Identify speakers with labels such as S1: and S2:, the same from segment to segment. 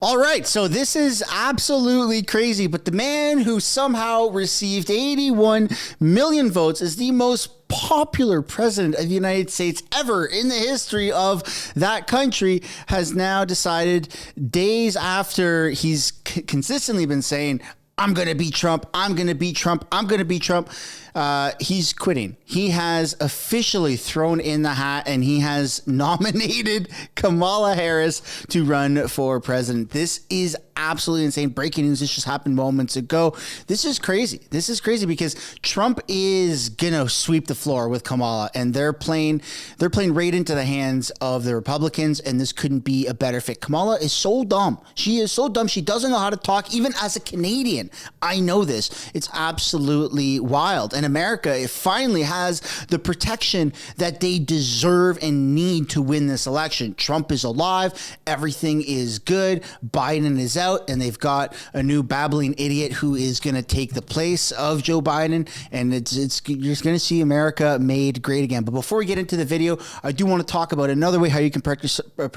S1: All right, so this is absolutely crazy, but the man who somehow received 81 million votes is the most popular president of the United States ever in the history of that country has now decided, days after he's consistently been saying, I'm going to beat Trump, I'm going to beat Trump, I'm going to beat Trump. He's quitting. He has officially thrown in the hat and he has nominated Kamala Harris to run for president. This is absolutely insane. Breaking news. This just happened moments ago. This is crazy. This is crazy because Trump is going to sweep the floor with Kamala, and they're playing right into the hands of the Republicans, and this couldn't be a better fit. Kamala is so dumb. She is so dumb. She doesn't know how to talk, even as a Canadian. I know this. It's absolutely wild. And America, it finally has the protection that they deserve and need to win this election. Trump is alive. Everything is good. Biden is out, and they've got a new babbling idiot who is going to take the place of Joe Biden, and you're going to see America made great again. But before we get into the video, I do want to talk about another way how you can protect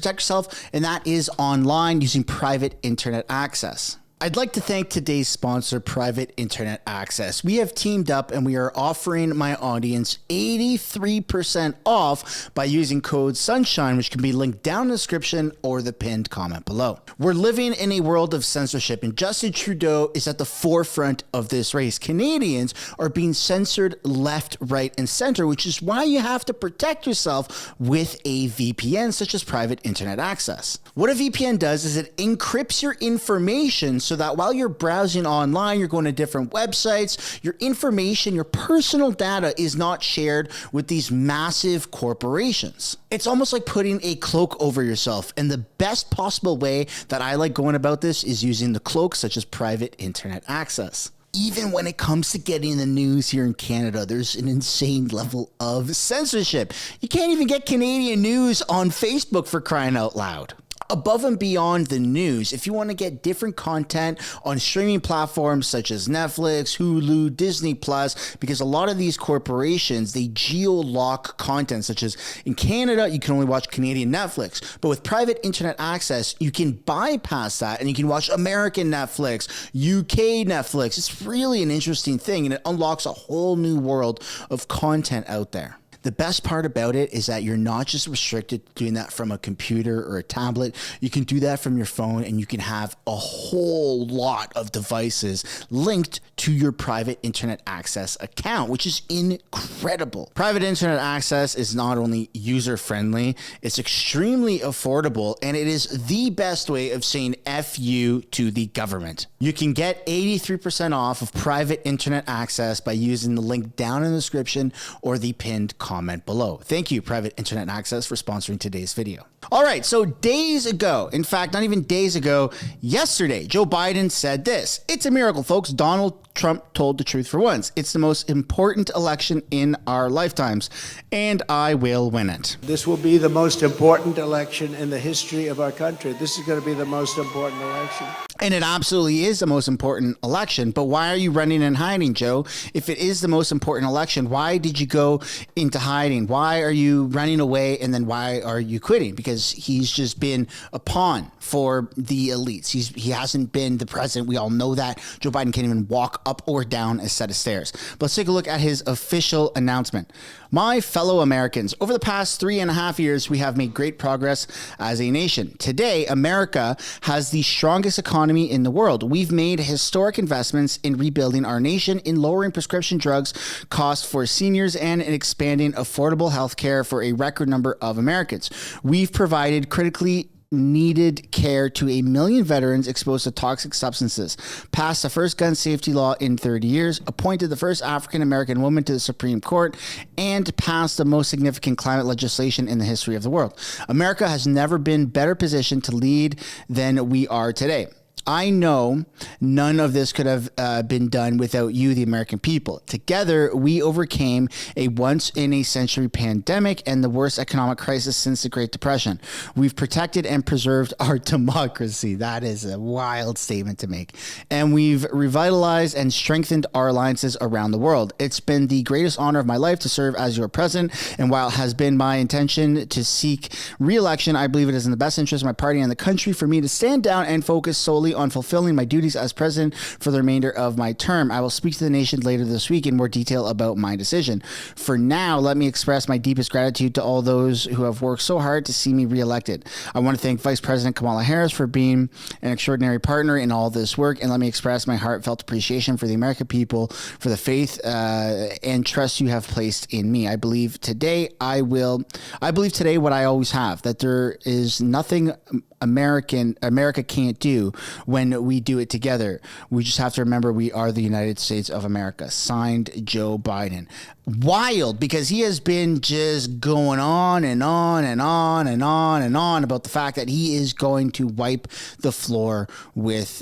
S1: yourself, and that is online using private internet access. I'd like to thank today's sponsor, Private Internet Access. We have teamed up and we are offering my audience 83% off by using code SUNSHINE, which can be linked down in the description or the pinned comment below. We're living in a world of censorship, and Justin Trudeau is at the forefront of this race. Canadians are being censored left, right, and center, which is why you have to protect yourself with a VPN, such as Private Internet Access. What a VPN does is it encrypts your information so that while you're browsing online, you're going to different websites, your information, your personal data is not shared with these massive corporations. It's almost like putting a cloak over yourself. And the best possible way that I like going about this is using the cloak, such as Private Internet Access. Even when it comes to getting the news here in Canada, there's an insane level of censorship. You can't even get Canadian news on Facebook, for crying out loud. Above and beyond the news, if you want to get different content on streaming platforms such as Netflix, Hulu, Disney Plus, because a lot of these corporations, they geo-lock content, such as in Canada, you can only watch Canadian Netflix. But with private internet access, you can bypass that and you can watch American Netflix, UK Netflix. It's really an interesting thing, and it unlocks a whole new world of content out there. The best part about it is that you're not just restricted to doing that from a computer or a tablet. You can do that from your phone, and you can have a whole lot of devices linked to your private internet access account, which is incredible. Private internet access is not only user-friendly, it's extremely affordable, and it is the best way of saying F you to the government. You can get 83% off of private internet access by using the link down in the description or the pinned comment below. Thank you, Private Internet Access, for sponsoring today's video. All right, so days ago, in fact, not even days ago, yesterday, Joe Biden said this: "It's a miracle, folks. Donald Trump told the truth for once. It's the most important election in our lifetimes, and I will win it."
S2: This will be the most important election in the history of our country. This is going to be the most important election.
S1: And it absolutely is the most important election. But why are you running and hiding, Joe? If it is the most important election, why did you go into hiding? Why are you running away? And then why are you quitting? Because he's just been a pawn for the elites. He hasn't been the president. We all know that. Joe Biden can't even walk up or down a set of stairs. But let's take a look at his official announcement. "My fellow Americans, over the past 3.5 years, we have made great progress as a nation. Today, America has the strongest economy in the world. We've made historic investments in rebuilding our nation, in lowering prescription drugs costs for seniors, and in expanding affordable health care for a record number of Americans. We've provided critically needed care to 1 million veterans exposed to toxic substances, passed the first gun safety law in 30 years, appointed the first African-American woman to the Supreme Court, and passed the most significant climate legislation in the history of the world. America has never been better positioned to lead than we are today. I know none of this could have been done without you, the American people. Together, we overcame a once-in-a-century pandemic and the worst economic crisis since the Great Depression. We've protected and preserved our democracy. That is a wild statement to make. And we've revitalized and strengthened our alliances around the world. It's been the greatest honor of my life to serve as your president. And while it has been my intention to seek re-election, I believe it is in the best interest of my party and the country for me to stand down and focus solely on fulfilling my duties as president for the remainder of my term. I will speak to the nation later this week in more detail about my decision. For now, let me express my deepest gratitude to all those who have worked so hard to see me reelected. I want to thank Vice President Kamala Harris for being an extraordinary partner in all this work, and let me express my heartfelt appreciation for the American people for the faith and trust you have placed in me. I believe today what I always have, that there is nothing America can't do when we do it together. We just have to remember we are the United States of America. Signed, Joe Biden. Wild, because he has been just going on and on and on and on and on about the fact that he is going to wipe the floor with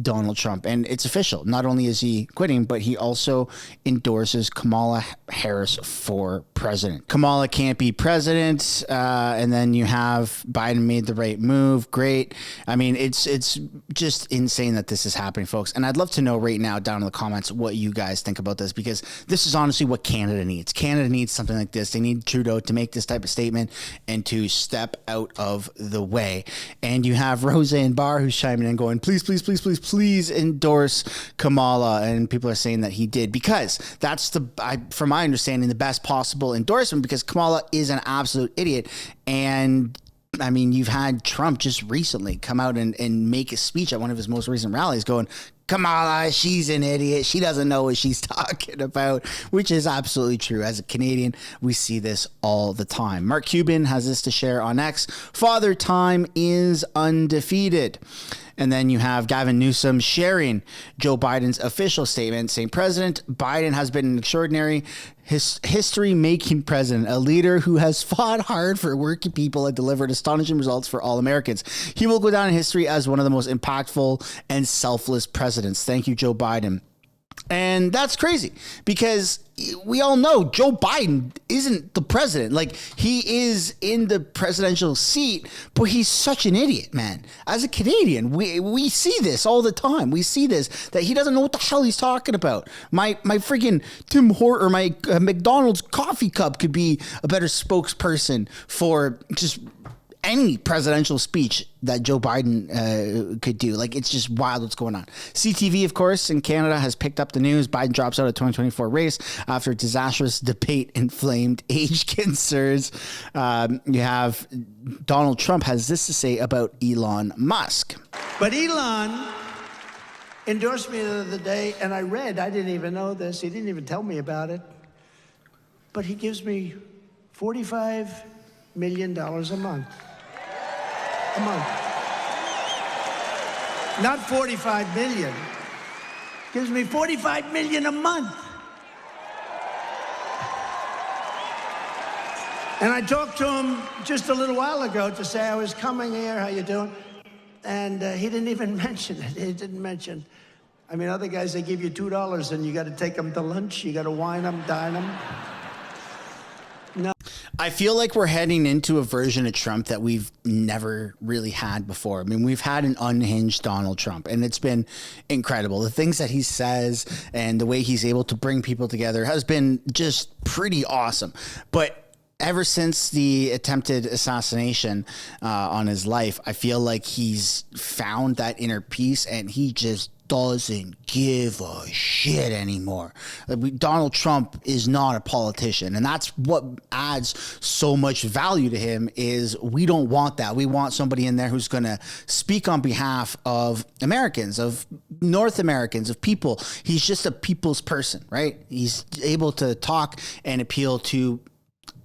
S1: Donald Trump. And it's official. Not only is he quitting, but he also endorses Kamala Harris for president. Kamala can't be president, and then you have Biden made the right move. Great. I mean, it's just insane that this is happening, folks. And I'd love to know right now down in the comments what you guys think about this, because this is honestly what Canada needs. Canada needs something like this. They need Trudeau to make this type of statement and to step out of the way. And you have Roseanne Barr who's chiming in going, please, please, please, please, please endorse Kamala. And people are saying that he did, because that's from my understanding, the best possible endorsement, because Kamala is an absolute idiot. And I mean, you've had Trump just recently come out and make a speech at one of his most recent rallies going, Kamala, she's an idiot. She doesn't know what she's talking about, which is absolutely true. As a Canadian, we see this all the time. Mark Cuban has this to share on X. Father Time is undefeated. And then you have Gavin Newsom sharing Joe Biden's official statement saying, President Biden has been an extraordinary history-making president, a leader who has fought hard for working people and delivered astonishing results for all Americans. He will go down in history as one of the most impactful and selfless presidents. Thank you, Joe Biden. And that's crazy, because we all know Joe Biden isn't the president. Like, he is in the presidential seat, but he's such an idiot, man. As a Canadian, we see this all the time. We see this, that he doesn't know what the hell he's talking about. My freaking Tim Hortons or my McDonald's coffee cup could be a better spokesperson for just any presidential speech that Joe Biden could do. Like, it's just wild what's going on. CTV, of course, in Canada has picked up the news. Biden drops out of the 2024 race after a disastrous debate inflamed age concerns. You have Donald Trump has this to say about Elon Musk.
S2: But Elon endorsed me the other day, and I didn't even know this. He didn't even tell me about it. But he gives me $45 million a month. A month. Not 45 million. Gives me 45 million a month. And I talked to him just a little while ago to say I was coming here, how you doing? And he didn't even mention it. He didn't mention. I mean, other guys, they give you $2 and you got to take them to lunch. You got to wine them, dine them. No.
S1: I feel like we're heading into a version of Trump that we've never really had before. I mean, we've had an unhinged Donald Trump, and it's been incredible. The things that he says and the way he's able to bring people together has been just pretty awesome. But ever since the attempted assassination on his life, I feel like he's found that inner peace, and he just doesn't give a shit anymore. Donald Trump is not a politician, and that's what adds so much value to him. Is we don't want that. We want somebody in there who's going to speak on behalf of Americans, of North Americans, of people. He's just a people's person, right? He's able to talk and appeal to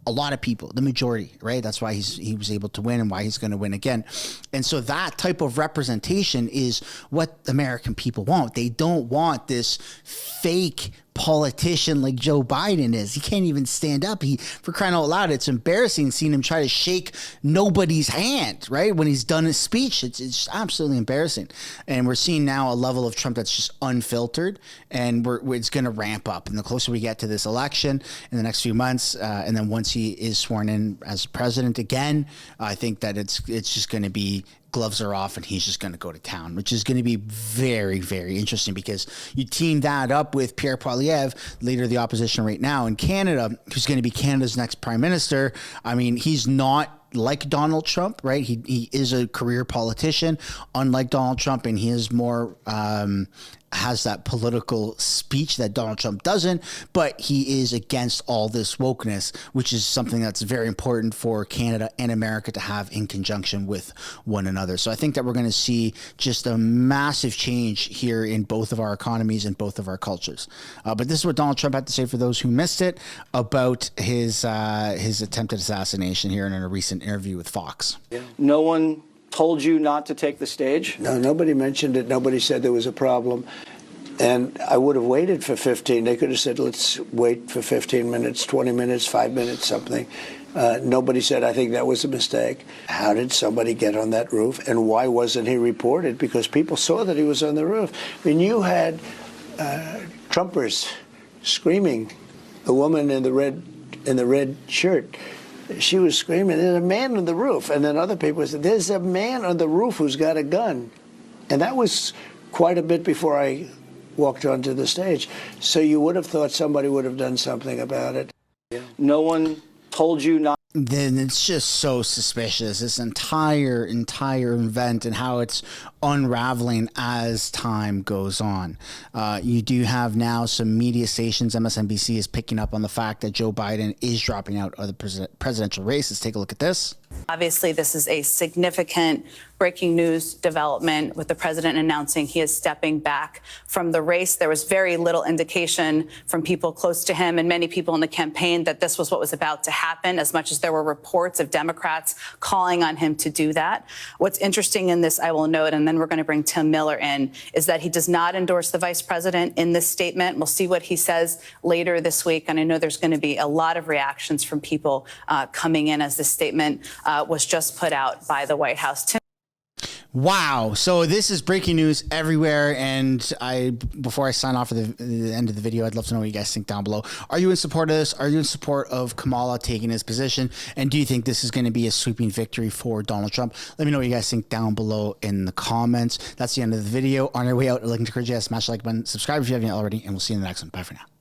S1: a lot of people, the majority, right? That's why he was able to win and why he's going to win again. And so that type of representation is what the American people want. They don't want this fake politician like Joe Biden is. He can't even stand up. For crying out loud, it's embarrassing seeing him try to shake nobody's hand, right? When he's done his speech, it's absolutely embarrassing. And we're seeing now a level of Trump that's just unfiltered, and it's going to ramp up. And the closer we get to this election in the next few months, and then once he is sworn in as president again, I think that it's just going to be gloves are off and he's just going to go to town, which is going to be very, very interesting, because you team that up with Pierre Poilievre, leader of the opposition right now in Canada, who's going to be Canada's next prime minister. I mean, he's not like Donald Trump, right? He is a career politician, unlike Donald Trump, and he is more has that political speech that Donald Trump doesn't, but he is against all this wokeness, which is something that's very important for Canada and America to have in conjunction with one another. So I think that we're going to see just a massive change here in both of our economies and both of our cultures. But this is what Donald Trump had to say for those who missed it about his attempted assassination here in a recent interview with Fox.
S3: No one told you not to take the stage?
S2: No, nobody mentioned it. Nobody said there was a problem. And I would have waited for 15. They could have said, let's wait for 15 minutes, 20 minutes, 5 minutes, something. Nobody said, I think that was a mistake. How did somebody get on that roof? And why wasn't he reported? Because people saw that he was on the roof. I mean, you had Trumpers screaming, a woman in the red shirt. She was screaming, there's a man on the roof. And then other people said, there's a man on the roof who's got a gun. And that was quite a bit before I walked onto the stage. So you would have thought somebody would have done something about it.
S3: No one told you not.
S1: Then it's just so suspicious, this entire event, and how it's unraveling as time goes on. You do have now some media stations. MSNBC is picking up on the fact that Joe Biden is dropping out of the presidential race. Let's take a look at this.
S4: Obviously, this is a significant breaking news development, with the president announcing he is stepping back from the race. There was very little indication from people close to him and many people in the campaign that this was what was about to happen, as much as there were reports of Democrats calling on him to do that. What's interesting in this, I will note, and then we're going to bring Tim Miller in, is that he does not endorse the vice president in this statement. We'll see what he says later this week. And I know there's going to be a lot of reactions from people coming in as this statement was just put out by the White House. Tim.
S1: Wow. So this is breaking news everywhere. And before I sign off at the end of the video, I'd love to know what you guys think down below. Are you in support of this? Are you in support of Kamala taking his position? And do you think this is going to be a sweeping victory for Donald Trump? Let me know what you guys think down below in the comments. That's the end of the video. On our way out, I'd like to encourage you to smash the like button, subscribe if you haven't already, and we'll see you in the next one. Bye for now.